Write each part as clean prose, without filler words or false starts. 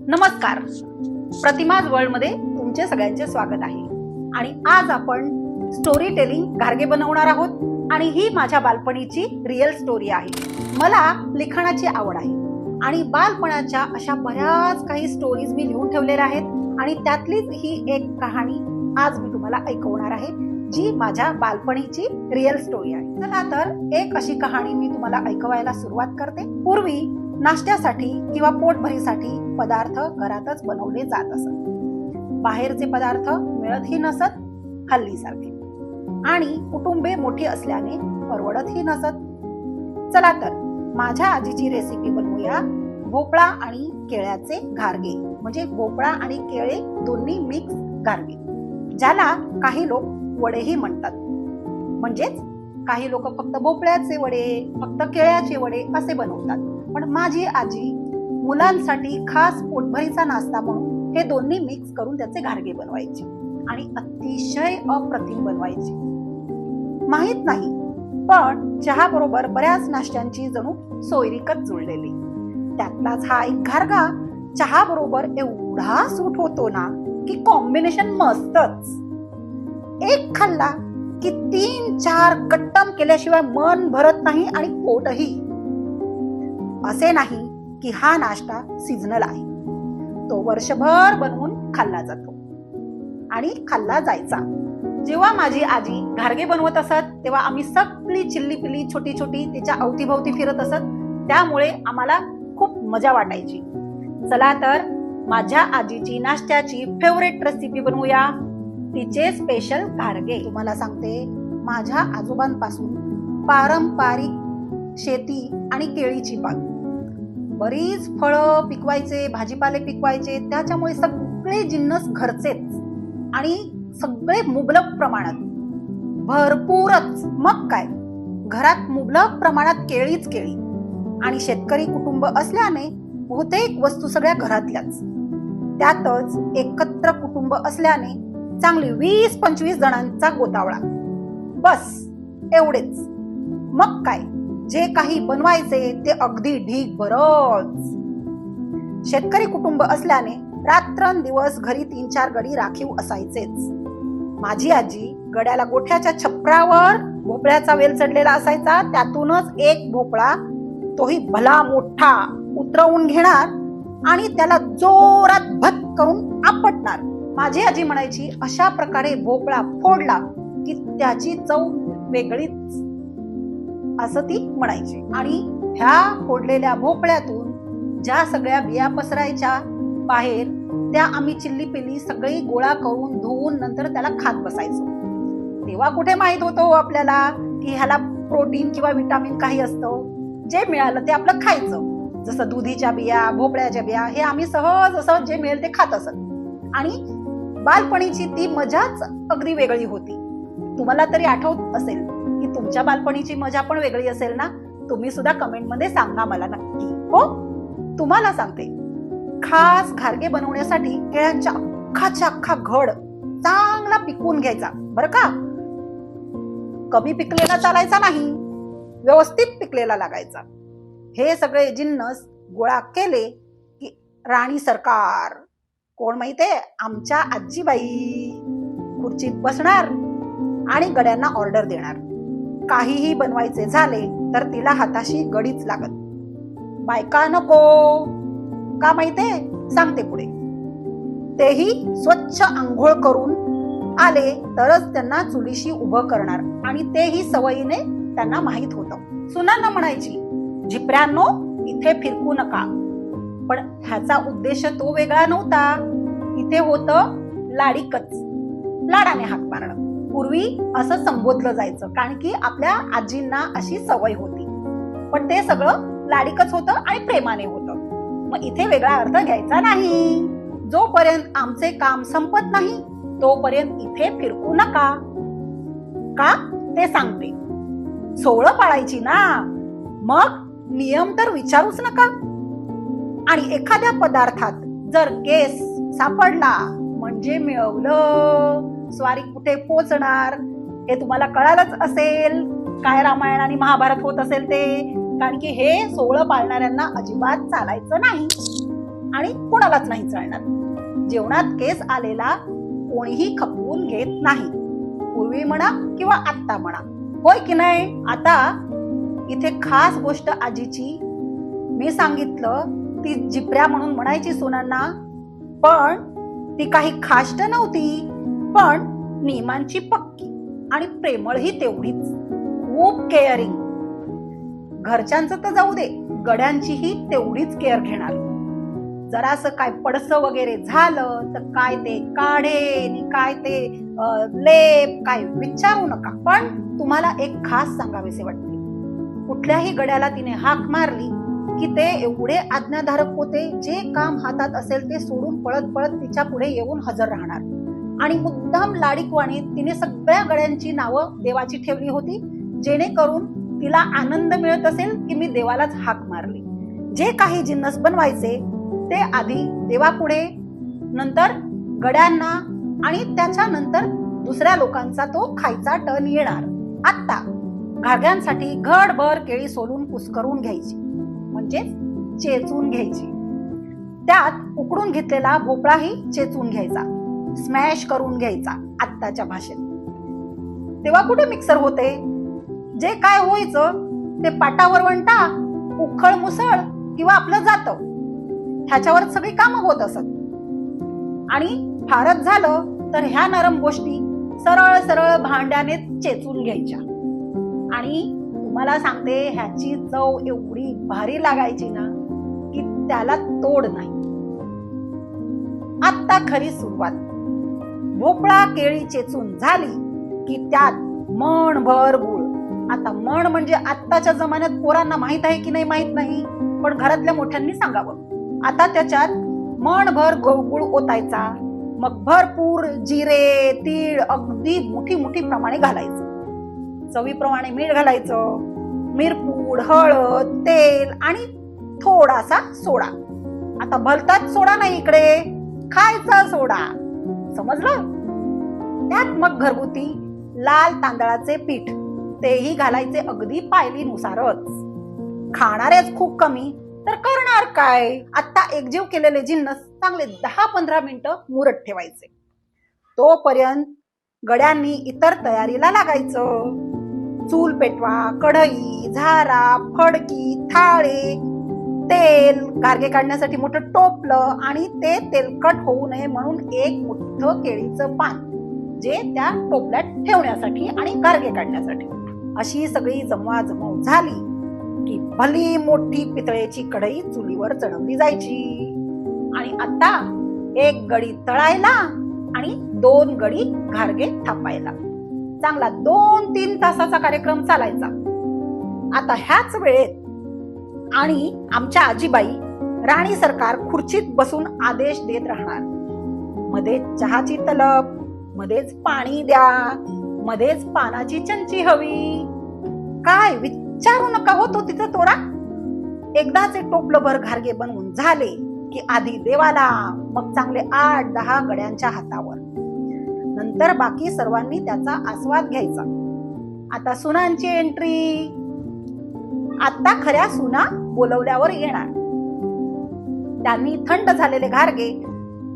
नमस्कार, प्रतिमाज वर्ल्ड मध्ये तुमचे सगळ्यांचे स्वागत आहे. आणि आज आपण स्टोरी टेलिंग घारगे बनवणार आहोत आणि ही माझ्या बालपणीची रिअल स्टोरी आहे. मला लिखाणाची आवड आहे आणि बालपणाच्या अशा बऱ्याच काही स्टोरीज मी लिहून ठेवलेल्या आहेत आणि त्यातलीच ही एक कहाणी आज मी तुम्हाला ऐकवणार आहे, जी माझ्या बालपणीची रिअल स्टोरी आहे. चला तर एक अशी कहाणी मी तुम्हाला ऐकवायला सुरुवात करते. पूर्वी नाश्त्यासाठी किंवा पोटभरीसाठी पदार्थ घरातच बनवले जात असत. बाहेरचे पदार्थ मिळतही नसत हल्लीसारखे, आणि कुटुंबे मोठी असल्याने परवडतही नसत. चला तर माझ्या आजीची रेसिपी बनवूया, भोपळा आणि केळ्याचे घारगे, म्हणजे भोपळा आणि केळे दोन्ही मिक्स घारगे, ज्याला काही लोक वडेही म्हणतात. म्हणजेच काही लोक फक्त भोपळ्याचे वडे, फक्त केळ्याचे वडे असे बनवतात. पण माझी आजी मुलांसाठी खास पोटभरीचा नाश्ता म्हणून हे दोन्ही मिक्स करून त्याचे घारगे बनवायचे आणि अतिशय अप्रतिम बनवायचे. माहित नाही, पण चहा बरोबर बऱ्याच नाश्त्यांची जणू सोयरीकच जुळलेली. त्यातलाच हा एक घारगा चहा बरोबर एवढा सूट होतो ना की कॉम्बिनेशन मस्तच. एक खाल्ला की 3-4 गट्टम केल्याशिवाय मन भरत नाही आणि पोटही. असे नाही की हा नाश्ता सीझनल आहे, तो वर्षभर बनवून खाल्ला जातो आणि खाल्ला जायचा. जेव्हा माझी आजी घारगे बनवत असत तेव्हा आम्ही सगळी चिल्ली पिल्ली छोटी छोटी तिच्या अवतीभवती फिरत असत. त्यामुळे आम्हाला खूप मजा वाटायची. चला तर माझ्या आजीची नाश्त्याची फेवरेट रेसिपी बनवूया, तिचे स्पेशल घारगे. तुम्हाला सांगते, माझ्या आजोबांपासून पारंपरिक शेती आणि केळीची बाग, बरीच फळं पिकवायचे, भाजीपाले पिकवायचे, त्याच्यामुळे सगळे जिन्नस घरचेच आणि सगळे मुबलक प्रमाणात, भरपूरच. मग काय, घरात मुबलक प्रमाणात केळीच केळी. आणि शेतकरी कुटुंब असल्याने बहुतेक वस्तू सगळ्या घरातल्याच. त्यातच एकत्र कुटुंब असल्याने चांगली 20-25 जणांचा गोतावळा. बस एवढेच. मग काय, जे काही बनवायचे ते अगदी ढीग भरच. शेतकरी कुटुंब असल्याने रात्रंदिवस घरी 3-4 गडी राखीव असायचेच. माझी आजी गड्याला गोठ्याच्या छपरावर भोपळ्याचा वेल चढलेला असायचा, त्यातूनच एक भोपळा, तोही भला मोठा, उतरवून घेणार आणि त्याला जोरात भत करून आपटणार. माझी आजी म्हणायची, अशा प्रकारे भोपळा फोडला की त्याची चव वेगळीच, असं ती म्हणायची. आणि ह्या फोडलेल्या भोपळ्यातून ज्या सगळ्या बिया पसरायच्या बाहेर, त्या आम्ही चिल्ली पिल्ली सगळी गोळा करून धुवून नंतर त्याला खात बसायचो. तेव्हा कुठे माहित होतो आपल्याला की ह्याला प्रोटीन किंवा विटामिन काही असतं. जे मिळालं ते आपलं खायचं. जसं दुधीच्या बिया, भोपळ्याच्या बिया, हे आम्ही सहज असं जे मिळेल ते खात असत. आणि बालपणीची ती मजाच अगदी वेगळी होती. तुम्हाला तरी आठवत असेल की तुमच्या बालपणीची मजा पण वेगळी असेल ना? तुम्ही सुद्धा कमेंट मध्ये सांगा मला नक्की. हो, तुम्हाला सांगते, खास घारगे बनवण्यासाठी केळ्यांच्या अख्खाच्या अख्खा घड चांगला पिकवून घ्यायचा बरं का. कमी पिकलेला चालायचा नाही, व्यवस्थित पिकलेला लागायचा. हे सगळे जिन्नस गोळा केले की राणी सरकार, कोण माहितीये, आमच्या आजीबाई, खुर्चीत बसणार आणि गड्यांना ऑर्डर देणार. काहीही बनवायचे झाले तर तिला हाताशी गडीच लागत. बायका नको का माहितीये, सांगते पुढे. तेही स्वच्छ आंघोळ करून आले तरच त्यांना चुलीशी उभं करणार, आणि तेही सवयीने त्यांना माहित होतं. सुनांना म्हणायची, झिपऱ्यांनो इथे फिरकू नका. पण ह्याचा उद्देश तो वेगळा नव्हता. इथे होतं लाडीकच, लाडाने हाक मारणं. पूर्वी असं संबोधलं जायचं, कारण की आपल्या आजींना अशी सवय होती. पण ते सगळं लाडीकच होतं आणि प्रेमाने होतं. मग इथे वेगळा अर्थ घ्यायचा नाही. जोपर्यंत आमचे काम संपत नाही तोपर्यंत इथे फिरकू नका. का ते सांगते. सोवळं पाळायची ना, मग नियम तर विचारूच नका. आणि एखाद्या पदार्थात जर केस सापडला म्हणजे मिळवलं. स्वारी कुठे पोचणार हे तुम्हाला कळालंच असेल, काय रामायण आणि महाभारत होत असेल ते. कारण की हे सोवळं पाळणाऱ्यांना अजिबात चालायचं नाही. आणि कोणालाच नाही चालणार. जेवणात केस आलेला कोणीही खपवून घेत नाही, पूर्वी म्हणा किंवा आत्ता म्हणा, होय की नाही. आता इथे खास गोष्ट आजीची. मी सांगितलं ती जिपऱ्या म्हणून म्हणायची सुनांना, पण ती काही खाष्ट नव्हती, पण नियमांची पक्की आणि प्रेमळही तेवढीच, खूप केअरिंग. घरच्यांचं तर जाऊ दे, गड्यांचीही तेवढीच केअर घेणार. जरासं काय पडसं वगैरे झालं तर काय ते काढे, काय ते लेप, काय विचारू नका. पण तुम्हाला एक खास सांगावेसे वाटते, कुठल्याही गड्याला तिने हाक मारली की ते एवढे आज्ञाधारक होते, जे काम हातात असेल ते सोडून पळत पळत तिच्या पुढे येऊन हजर राहणार. आणि मुद्दाम लाडीकवाणी तिने सगळ्या गड्यांची नावं देवाची ठेवली होती, जेणेकरून तिला आनंद मिळत असेल की मी देवालाच हाक मारली. जे काही जिन्नस बनवायचे ते आधी देवापुढे, नंतर गड्यांना आणि त्याच्यानंतर दुसऱ्या लोकांचा तो खायचा टर्न येणार. आत्ता घाग्यांसाठी घडभर केळी सोलून कुस्करून घ्यायची, म्हणजे चेचून घ्यायची. त्यात उकडून घेतलेला भोपळाही चेचून घ्यायचा, स्मॅश करून घ्यायचा आत्ताच्या भाषेत. तेव्हा कुठे मिक्सर होते. जे काय व्हायचं ते पाटावर वंटा, उखळ मुसळ किंवा आपलं जातं, ह्याच्यावर सगळी कामं होत असत. आणि फारच झालं तर ह्या नरम गोष्टी सरळ सरळ भांड्याने चेचून घ्यायच्या. आणि तुम्हाला सांगते, ह्याची चव एवढी भारी लागायची ना की त्याला तोड नाही. आत्ता खरी सुरुवात. भोपळा केळी चेचून झाली की त्यात मणभर गुळ. आता मण म्हणजे आत्ताच्या जमान्यात पोरांना माहित आहे की नाही माहित नाही, पण घरातल्या मोठ्यांनी सांगावं. आता त्याच्यात मणभर गुळ ओतायचा, मग भरपूर जिरे तीळ अगदी मोठी मोठी प्रमाणे घालायचं. चवीप्रमाणे मीठ घालायचं, मिरपूड, हळद, तेल आणि थोडासा सोडा. आता भलताच सोडा नाही इकडे, खायचा सोडा, समजलं. त्यात मग घरगुती लाल तांदळाचे पीठ, तेही घालायचे अगदी पायलीनुसारच. खाणारेच खूप कमी तर करणार काय. आता एकजीव केलेले जिन्नस चांगले 10-15 मिनिटं मुरत ठेवायचे. तोपर्यंत गड्यांनी इतर तयारीला लागायचं. चूल पेटवा, कढई, झारा, फडकी, थाळे, तेल, गारगे काढण्यासाठी मोठं टोपलं आणि ते तेलकट होऊ नये म्हणून एक मोठं केळीचं पान, जे त्या टोपल्यात ठेवण्यासाठी आणि गारगे काढण्यासाठी. अशी सगळी जमवाजमव झाली की भली मोठी पितळेची कढई चुलीवर चढवली जायची. आणि आता एक गडी तळायला आणि 2 गडी घारगे थापायला. चांगला 2-3 तासाचा कार्यक्रम चालायचा. आता ह्याच वेळेत आणि आमच्या आजीबाई राणी सरकार खुर्चीत बसून आदेश देत राहणार. मध्येच चहाची तलप, मध्येच पाणी द्या, मध्येच पानाची चमची हवी. काय विचारू नका होतो तिथं तोडा. एकदाचे टोपलभर घारगे बनवून झाले की आधी देवाला, मग चांगले 8-10 गड्यांच्या हातावर, नंतर बाकी सर्वांनी त्याचा आस्वाद घ्यायचा. आता सुनांची एंट्री. आता खऱ्या सुना बोलवल्यावर येणार. त्यांनी थंड झालेले घारगे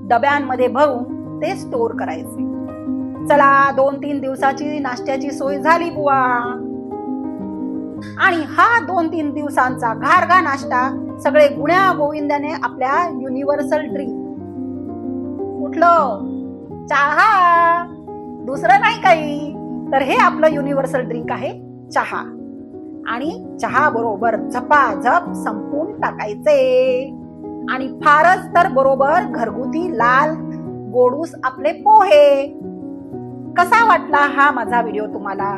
डब्यांमध्ये भरून ते स्टोर करायचे. चला 2-3 दिवसाची नाश्त्याची सोय झाली बुवा. आणि हा 2-3 दिवसांचा घारगा नाश्ता सगळे गुण्या गोविंदाने आपल्या युनिव्हर्सल ड्रिंक, कुठलं चहा, दुसरं नाही काही, तर हे आपलं युनिव्हर्सल ड्रिंक आहे चहा. आणि चहा बरोबर झपाझप संपून टाकायचे. आणि फारच तर बरोबर घरगुती लाल गोडूस आपले पोहे. कसा वाटला हा माझा व्हिडिओ तुम्हाला?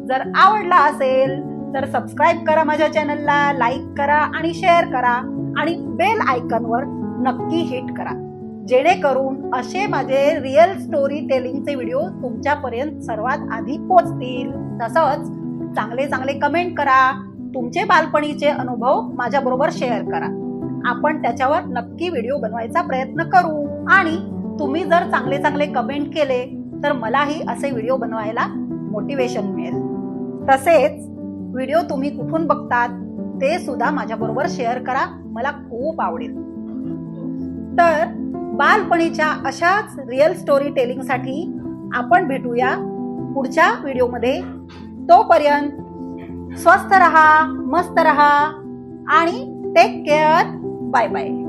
जर आवडला असेल तर सबस्क्राईब करा माझ्या चॅनलला, लाईक करा आणि शेअर करा आणि बेल आयकॉनवर नक्की हिट करा, जेणेकरून असे माझे रिअल स्टोरी टेलिंगचे व्हिडिओ तुमच्यापर्यंत सर्वात आधी पोहोचतील. तसंच चांगले चांगले कमेंट करा, तुमचे बालपणीचे अनुभव माझ्या बरोबर शेअर करा. आपण त्याच्यावर नक्की व्हिडिओ बनवायचा प्रयत्न करू. आणि तुम्ही जर चांगले चांगले कमेंट केले तर मलाही असे व्हिडिओ बनवायला मोटिवेशन मिळेल. तसेच व्हिडिओ तुम्ही कुठून बघतात ते सुद्धा माझ्या बरोबर शेअर करा, मला खूप आवडेल. तर बालपणीच्या अशाच रिअल स्टोरी टेलिंग साठी आपण भेटूया पुढच्या व्हिडिओमध्ये. तोपर्यंत स्वस्थ रहा, मस्त रहा आणि टेक केअर. Bye bye.